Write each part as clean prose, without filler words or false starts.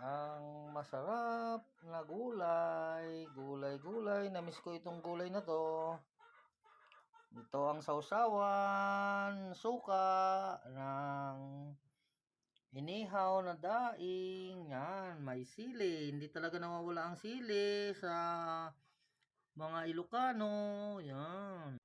Ang masarap na gulay, gulay. Namiss ko itong gulay na to. Ito ang sausawan, suka ng inihaw na daing. Yan, may sili. Hindi talaga nawawala ang sili sa mga Ilocano. Yan.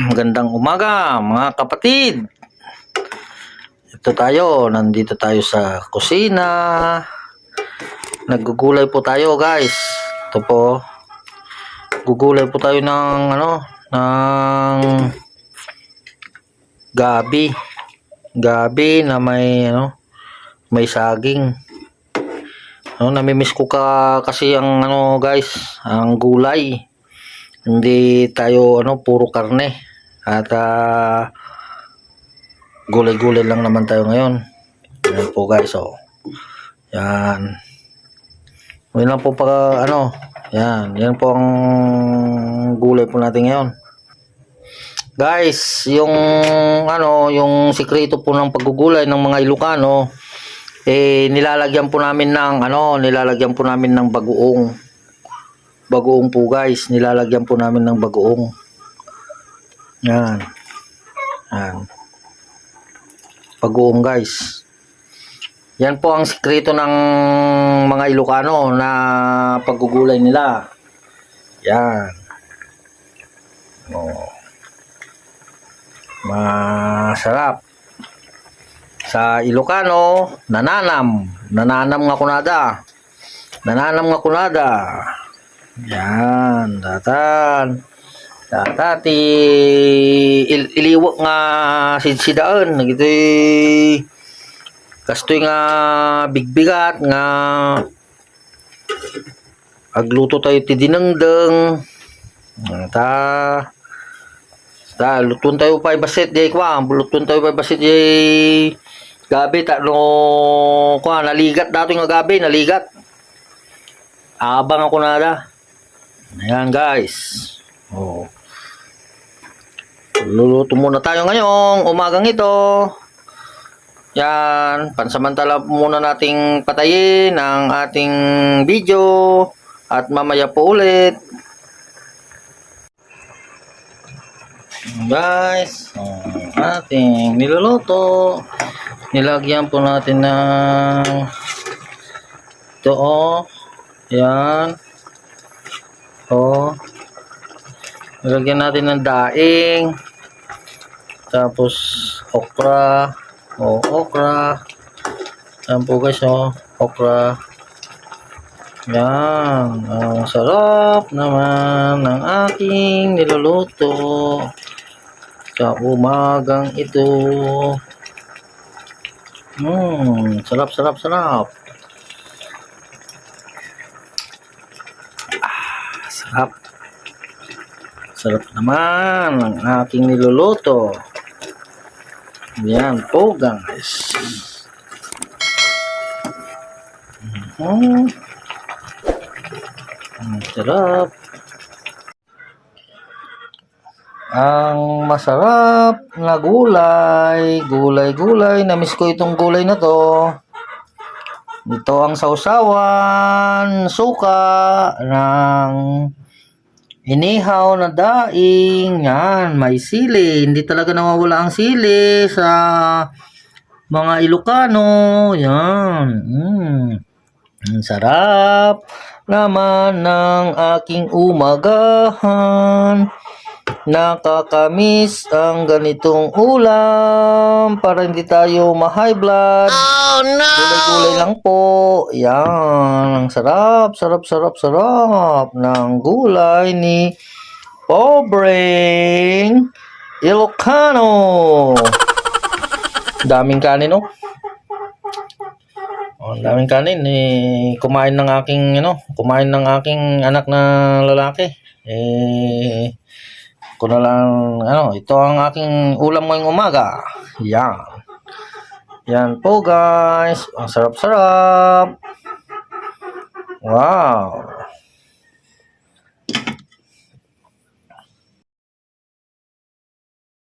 Magandang umaga mga kapatid. Nandito tayo sa kusina. Naggugulay po tayo, guys. Ito po. Gugulay po tayo ng ng gabi. Gabi na may saging. Namimiss ko kasi ang guys, ang gulay. Hindi tayo puro karne. At gulay-gulay lang naman tayo ngayon. Yan po, guys. Yan. Yan lang po yan po ang gulay po natin ngayon. Guys, yung sikreto po ng paggugulay ng mga Ilocano, nilalagyan po namin ng bagoong. Bagoong po, guys. Nilalagyan po namin ng bagoong. Yan. Yan. Bagoong, guys. Yan po ang sikreto ng mga Ilocano na paggugulay nila. Yan. Masarap. Sa Ilocano, nananam nga kunada. Yan, datati iliwak nga sidaan gitoy kastoy nga bigbigat nga agluto tayo ti dinengdeng luton tayo pa baset jay gabi naligat dato nga gabi naligat abang ako nada. Ayan, guys. Luluto muna tayo ngayong umagang ito. Yan, pansamantala muna nating patayin ang ating video at mamaya po ulit. Guys, ating niluluto. Nilagyan po natin ng ito yan. Nilagyan natin ng daing. Tapos okra. Okra. Yan po, guys, okra. Yan. Ang sarap naman ng aking niluluto sa umagang ito. Sarap. Sarap. Sarap naman ang aking niluluto. Yan po, guys. Sarap. Ang masarap na gulay. Namiss ko itong gulay na to. Ito ang sausawan, suka ng inihaw na daing. Yan, may sili. Hindi talaga nawawala ang sili sa mga Ilocano. Yan. Ang sarap naman ng aking umagahan. Nakakamiss ang ganitong ulam para hindi tayo ma-high blood. Oh no! Gulay-gulay lang po. Yan. Ang sarap, sarap, sarap, sarap ng gulay ni Pobreng Ilocano. Daming kanin, oh. Oh, ang daming kanin. Kumain ng aking anak na lalaki. Ko na lang, ito ang aking ulam ngayong umaga. Yan. Yan po guys. Ang sarap-sarap. Wow.